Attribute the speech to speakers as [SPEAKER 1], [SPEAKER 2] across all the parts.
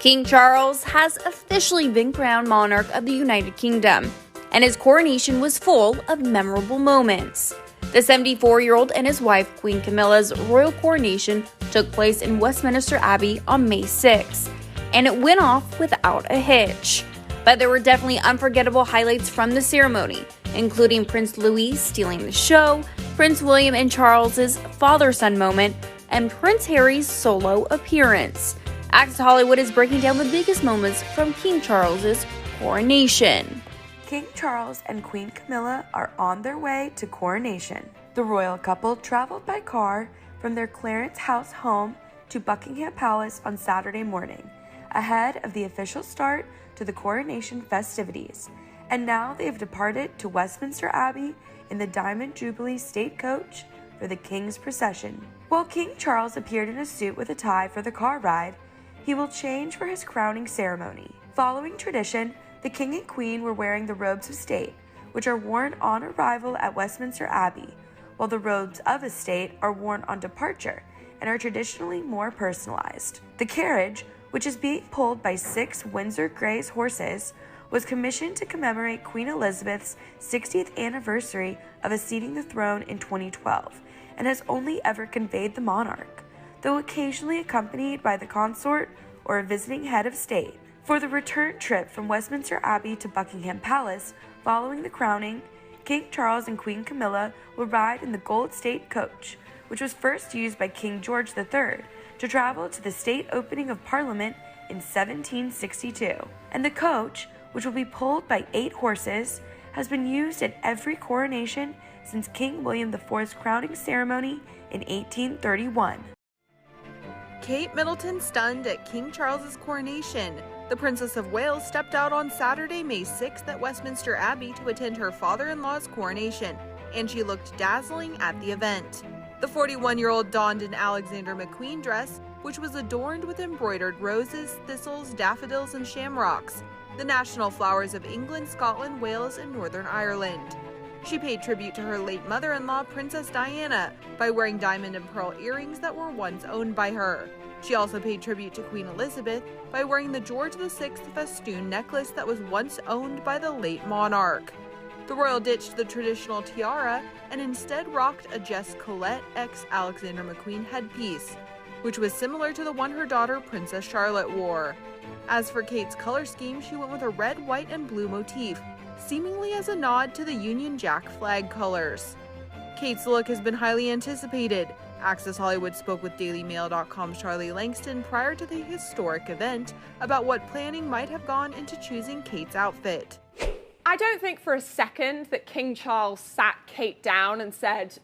[SPEAKER 1] King Charles has officially been crowned monarch of the United Kingdom, and his coronation was full of memorable moments. The 74-year-old and his wife, Queen Camilla's royal coronation took place in Westminster Abbey on May 6, and it went off without a hitch. But there were definitely unforgettable highlights from the ceremony, including Prince Louis stealing the show, Prince William and Charles's father-son moment, and Prince Harry's solo appearance. Access Hollywood is breaking down the biggest moments from King Charles's coronation.
[SPEAKER 2] King Charles and Queen Camilla are on their way to coronation. The royal couple traveled by car from their Clarence House home to Buckingham Palace on Saturday morning, ahead of the official start to the coronation festivities. And now they have departed to Westminster Abbey in the Diamond Jubilee State Coach for the King's procession. While King Charles appeared in a suit with a tie for the car ride, he will change for his crowning ceremony. Following tradition, the King and Queen were wearing the robes of state, which are worn on arrival at Westminster Abbey, while the robes of estate are worn on departure and are traditionally more personalized. The carriage, which is being pulled by 6 Windsor Greys horses, was commissioned to commemorate Queen Elizabeth's 60th anniversary of acceding the throne in 2012, and has only ever conveyed the monarch, though occasionally accompanied by the consort or a visiting head of state. For the return trip from Westminster Abbey to Buckingham Palace following the crowning, King Charles and Queen Camilla will ride in the Gold State Coach, which was first used by King George III to travel to the state opening of Parliament in 1762. And the coach, which will be pulled by 8 horses, has been used at every coronation since King William IV's crowning ceremony in 1831.
[SPEAKER 3] Kate Middleton stunned at King Charles's coronation. The Princess of Wales stepped out on Saturday, May 6th at Westminster Abbey to attend her father-in-law's coronation, and she looked dazzling at the event. The 41-year-old donned an Alexander McQueen dress, which was adorned with embroidered roses, thistles, daffodils, and shamrocks, the national flowers of England, Scotland, Wales, and Northern Ireland. She paid tribute to her late mother-in-law, Princess Diana, by wearing diamond and pearl earrings that were once owned by her. She also paid tribute to Queen Elizabeth by wearing the George VI festoon necklace that was once owned by the late monarch. The royal ditched the traditional tiara and instead rocked a Jess Colette x Alexander McQueen headpiece, which was similar to the one her daughter Princess Charlotte wore. As for Kate's color scheme, she went with a red, white, and blue motif, seemingly as a nod to the Union Jack flag colors. Kate's look has been highly anticipated. Access Hollywood spoke with DailyMail.com's Charlie Langston prior to the historic event about what planning might have gone into choosing Kate's outfit.
[SPEAKER 4] I don't think for a second that King Charles sat Kate down and said,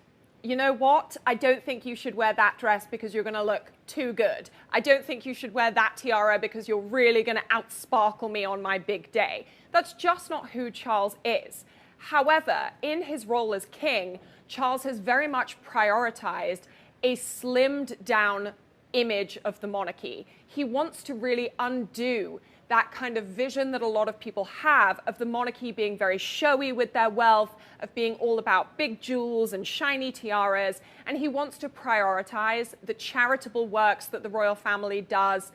[SPEAKER 4] you know what, I don't think you should wear that dress because you're going to look too good. I don't think you should wear that tiara because you're really going to outsparkle me on my big day. That's just not who Charles is. However, in his role as king, Charles has very much prioritized a slimmed down image of the monarchy. He wants to really undo that kind of vision that a lot of people have of the monarchy being very showy with their wealth, of being all about big jewels and shiny tiaras, and he wants to prioritize the charitable works that the royal family does,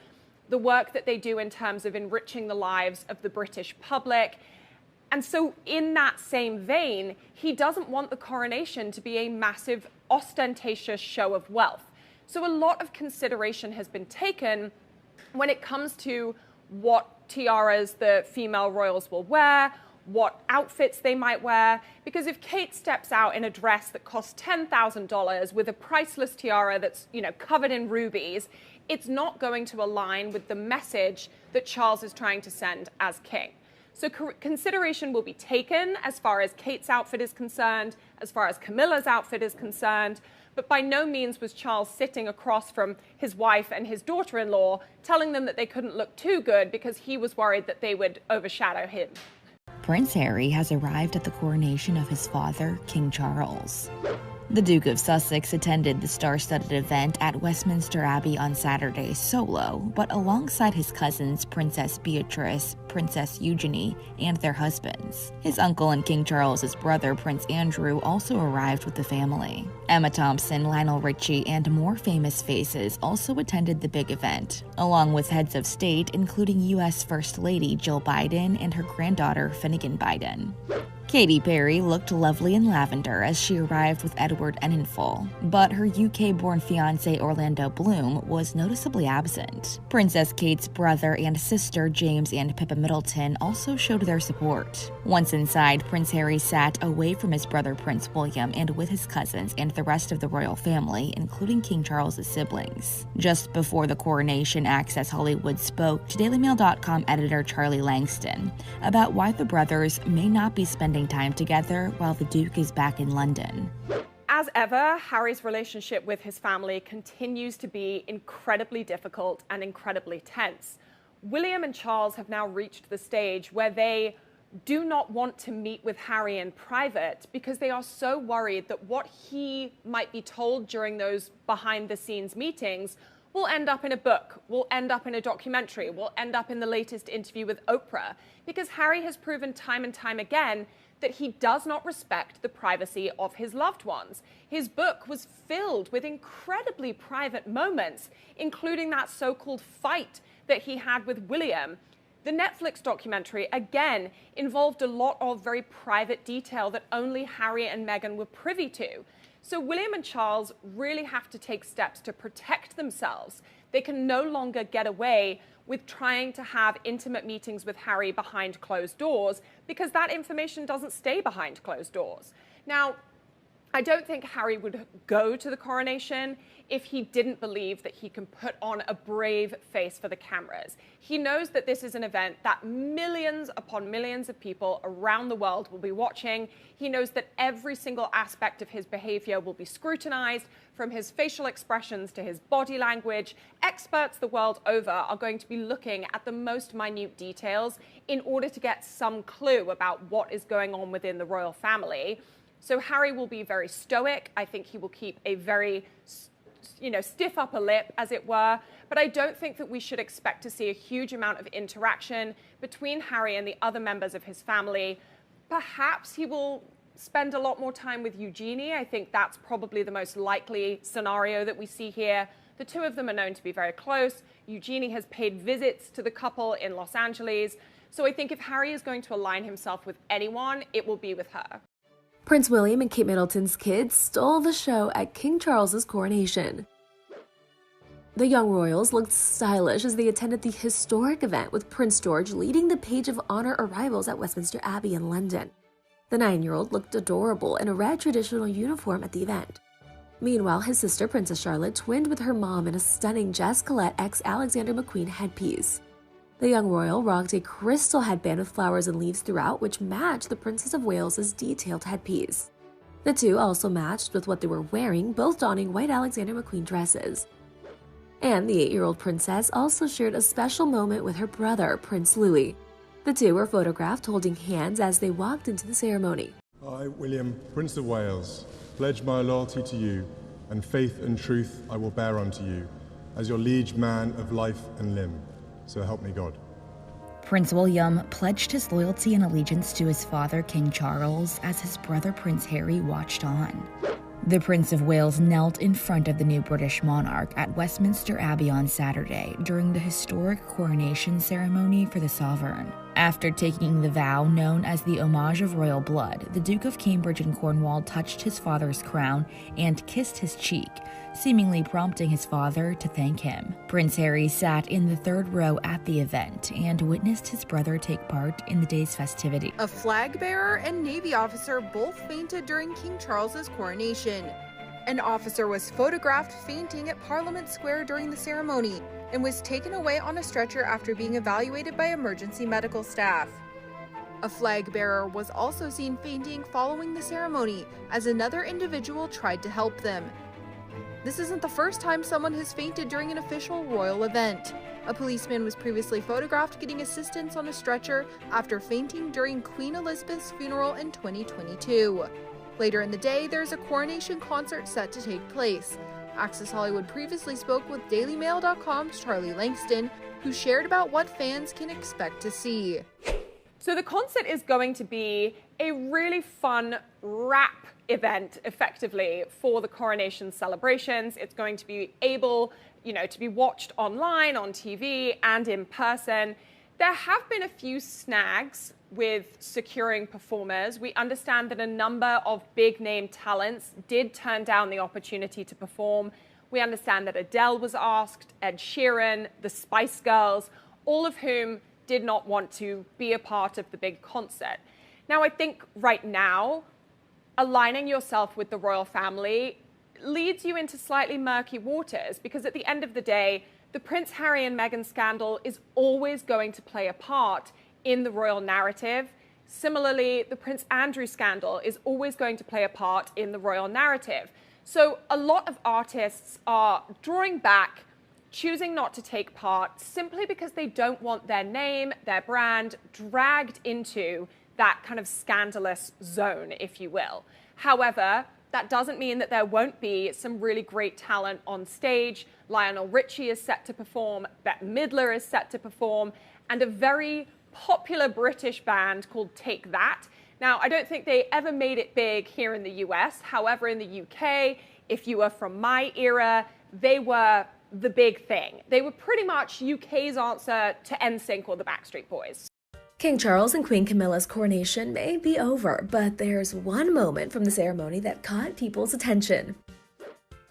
[SPEAKER 4] the work that they do in terms of enriching the lives of the British public. And so in that same vein, he doesn't want the coronation to be a massive, ostentatious show of wealth. So a lot of consideration has been taken when it comes to what tiaras the female royals will wear, what outfits they might wear. Because if Kate steps out in a dress that costs $10,000 with a priceless tiara that's, covered in rubies, it's not going to align with the message that Charles is trying to send as king. So consideration will be taken as far as Kate's outfit is concerned, as far as Camilla's outfit is concerned, but by no means was Charles sitting across from his wife and his daughter-in-law telling them that they couldn't look too good because he was worried that they would overshadow him.
[SPEAKER 5] Prince Harry has arrived at the coronation of his father, King Charles. The Duke of Sussex attended the star-studded event at Westminster Abbey on Saturday solo, but alongside his cousins Princess Beatrice, Princess Eugenie, and their husbands. His uncle and King Charles's brother, Prince Andrew, also arrived with the family. Emma Thompson, Lionel Richie, and more famous faces also attended the big event, along with heads of state including U.S. First Lady Jill Biden and her granddaughter Finnegan Biden. Katy Perry looked lovely in lavender as she arrived with Edward Enninful, but her UK-born fiancé Orlando Bloom was noticeably absent. Princess Kate's brother and sister James and Pippa Middleton also showed their support. Once inside, Prince Harry sat away from his brother Prince William and with his cousins and the rest of the royal family, including King Charles's siblings. Just before the coronation, Access Hollywood spoke to DailyMail.com editor Charlie Langston about why the brothers may not be spending time together while the Duke is back in London.
[SPEAKER 4] As ever, Harry's relationship with his family continues to be incredibly difficult and incredibly tense. William and Charles have now reached the stage where they do not want to meet with Harry in private because they are so worried that what he might be told during those behind-the-scenes meetings will end up in a book, will end up in a documentary, will end up in the latest interview with Oprah, because Harry has proven time and time again that he does not respect the privacy of his loved ones. His book was filled with incredibly private moments, including that so-called fight that he had with William. The Netflix documentary, again, involved a lot of very private detail that only Harry and Meghan were privy to. So William and Charles really have to take steps to protect themselves. They can no longer get away with trying to have intimate meetings with Harry behind closed doors because that information doesn't stay behind closed doors. Now, I don't think Harry would go to the coronation if he didn't believe that he can put on a brave face for the cameras. He knows that this is an event that millions upon millions of people around the world will be watching. He knows that every single aspect of his behavior will be scrutinized, from his facial expressions to his body language. Experts the world over are going to be looking at the most minute details in order to get some clue about what is going on within the royal family. So Harry will be very stoic. I think he will keep a very, stiff upper lip, as it were. But I don't think that we should expect to see a huge amount of interaction between Harry and the other members of his family. Perhaps he will spend a lot more time with Eugenie. I think that's probably the most likely scenario that we see here. The two of them are known to be very close. Eugenie has paid visits to the couple in Los Angeles. So I think if Harry is going to align himself with anyone, it will be with her.
[SPEAKER 6] Prince William and Kate Middleton's kids stole the show at King Charles's coronation. The young royals looked stylish as they attended the historic event, with Prince George leading the page of honor arrivals at Westminster Abbey in London. The 9-year-old looked adorable in a red traditional uniform at the event. Meanwhile, his sister Princess Charlotte twinned with her mom in a stunning Jess Collette x Alexander McQueen headpiece. The young royal rocked a crystal headband with flowers and leaves throughout, which matched the Princess of Wales's detailed headpiece. The two also matched with what they were wearing, both donning white Alexander McQueen dresses. And the 8-year-old princess also shared a special moment with her brother, Prince Louis. The two were photographed holding hands as they walked into the ceremony.
[SPEAKER 7] I, William, Prince of Wales, pledge my loyalty to you, and faith and truth I will bear unto you, as your liege man of life and limb. So help me God.
[SPEAKER 5] Prince William pledged his loyalty and allegiance to his father, King Charles, as his brother Prince Harry watched on. The Prince of Wales knelt in front of the new British monarch at Westminster Abbey on Saturday during the historic coronation ceremony for the sovereign. After taking the vow known as the Homage of Royal Blood, the Duke of Cambridge and Cornwall touched his father's crown and kissed his cheek, seemingly prompting his father to thank him. Prince Harry sat in the third row at the event and witnessed his brother take part in the day's festivity.
[SPEAKER 3] A flag bearer and Navy officer both fainted during King Charles's coronation. An officer was photographed fainting at Parliament Square during the ceremony and was taken away on a stretcher after being evaluated by emergency medical staff. A flag bearer was also seen fainting following the ceremony as another individual tried to help them. This isn't the first time someone has fainted during an official royal event. A policeman was previously photographed getting assistance on a stretcher after fainting during Queen Elizabeth's funeral in 2022. Later in the day, there's a coronation concert set to take place. Access Hollywood previously spoke with DailyMail.com's Charlie Langston, who shared about what fans can expect to see.
[SPEAKER 4] So the concert is going to be a really fun wrap event, effectively, for the coronation celebrations. It's going to be able, to be watched online, on TV, and in person. There have been a few snags with securing performers. We understand that a number of big-name talents did turn down the opportunity to perform. We understand that Adele was asked, Ed Sheeran, the Spice Girls, all of whom did not want to be a part of the big concert. Now, I think right now, aligning yourself with the royal family leads you into slightly murky waters, because at the end of the day, the Prince Harry and Meghan scandal is always going to play a part in the royal narrative. Similarly, the Prince Andrew scandal is always going to play a part in the royal narrative. So a lot of artists are drawing back, choosing not to take part simply because they don't want their name, their brand dragged into that kind of scandalous zone, if you will. However, that doesn't mean that there won't be some really great talent on stage. Lionel Richie is set to perform, Bette Midler is set to perform, and a very popular British band called Take That. Now, I don't think they ever made it big here in the US. However, in the UK, if you were from my era, they were the big thing. They were pretty much UK's answer to NSYNC or the Backstreet Boys.
[SPEAKER 6] King Charles and Queen Camilla's coronation may be over, but there's one moment from the ceremony that caught people's attention.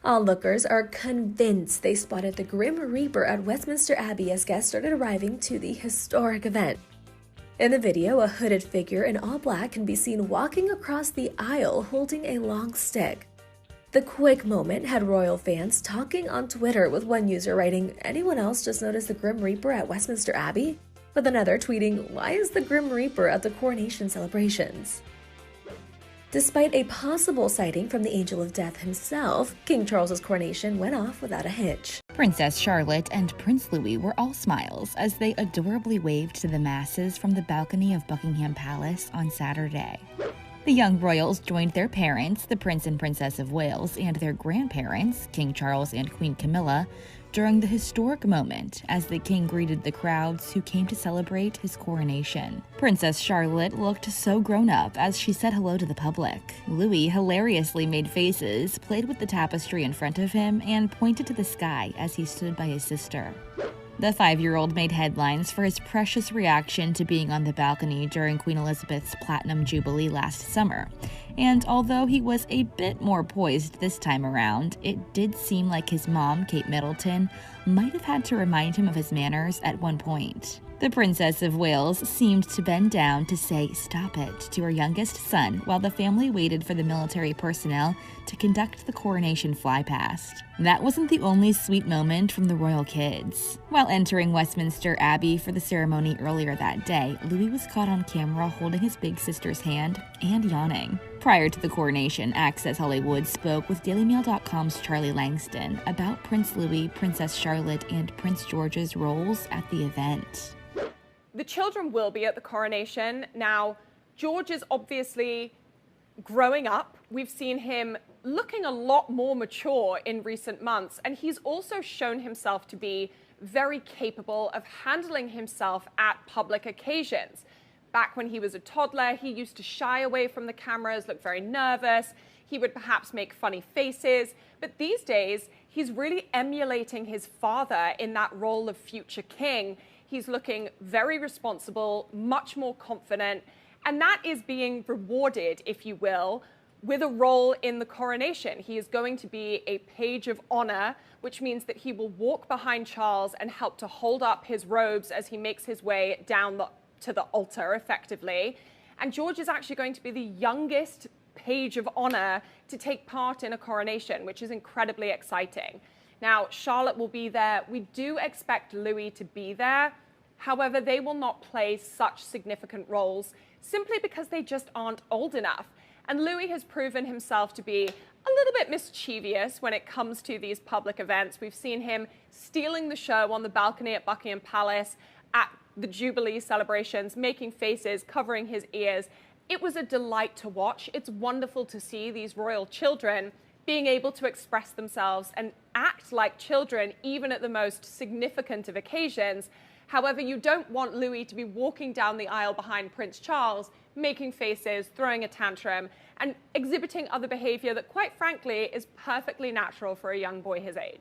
[SPEAKER 6] Onlookers are convinced they spotted the Grim Reaper at Westminster Abbey as guests started arriving to the historic event. In the video, a hooded figure in all black can be seen walking across the aisle holding a long stick. The quick moment had royal fans talking on Twitter, with one user writing, "Anyone else just noticed the Grim Reaper at Westminster Abbey?" with another tweeting, "Why is the Grim Reaper at the coronation celebrations?" Despite a possible sighting from the Angel of Death himself, King Charles's coronation went off without a hitch.
[SPEAKER 5] Princess Charlotte and Prince Louis were all smiles as they adorably waved to the masses from the balcony of Buckingham Palace on Saturday. The young royals joined their parents, the Prince and Princess of Wales, and their grandparents, King Charles and Queen Camilla, during the historic moment as the king greeted the crowds who came to celebrate his coronation. Princess Charlotte looked so grown up as she said hello to the public. Louis hilariously made faces, played with the tapestry in front of him, and pointed to the sky as he stood by his sister. The 5-year-old made headlines for his precious reaction to being on the balcony during Queen Elizabeth's Platinum Jubilee last summer. And although he was a bit more poised this time around, it did seem like his mom, Kate Middleton, might have had to remind him of his manners at one point. The Princess of Wales seemed to bend down to say "stop it" to her youngest son while the family waited for the military personnel to conduct the coronation flypast. That wasn't the only sweet moment from the royal kids. While entering Westminster Abbey for the ceremony earlier that day, Louis was caught on camera holding his big sister's hand and yawning. Prior to the coronation, Access Hollywood spoke with DailyMail.com's Charlie Langston about Prince Louis, Princess Charlotte, and Prince George's roles at the event.
[SPEAKER 4] The children will be at the coronation. Now, George is obviously growing up. We've seen him looking a lot more mature in recent months, and he's also shown himself to be very capable of handling himself at public occasions. Back when he was a toddler, he used to shy away from the cameras, look very nervous. He would perhaps make funny faces, but these days, he's really emulating his father in that role of future king. He's looking very responsible, much more confident, and that is being rewarded, if you will, with a role in the coronation. He is going to be a page of honor, which means that he will walk behind Charles and help to hold up his robes as he makes his way down to the altar, effectively. And George is actually going to be the youngest page of honor to take part in a coronation, which is incredibly exciting. Now, Charlotte will be there. We do expect Louis to be there. However, they will not play such significant roles simply because they just aren't old enough. And Louis has proven himself to be a little bit mischievous when it comes to these public events. We've seen him stealing the show on the balcony at Buckingham Palace at the Jubilee celebrations, making faces, covering his ears. It was a delight to watch. It's wonderful to see these royal children being able to express themselves and act like children, even at the most significant of occasions. However, you don't want Louis to be walking down the aisle behind Prince Charles, making faces, throwing a tantrum, and exhibiting other behavior that, quite frankly, is perfectly natural for a young boy his age.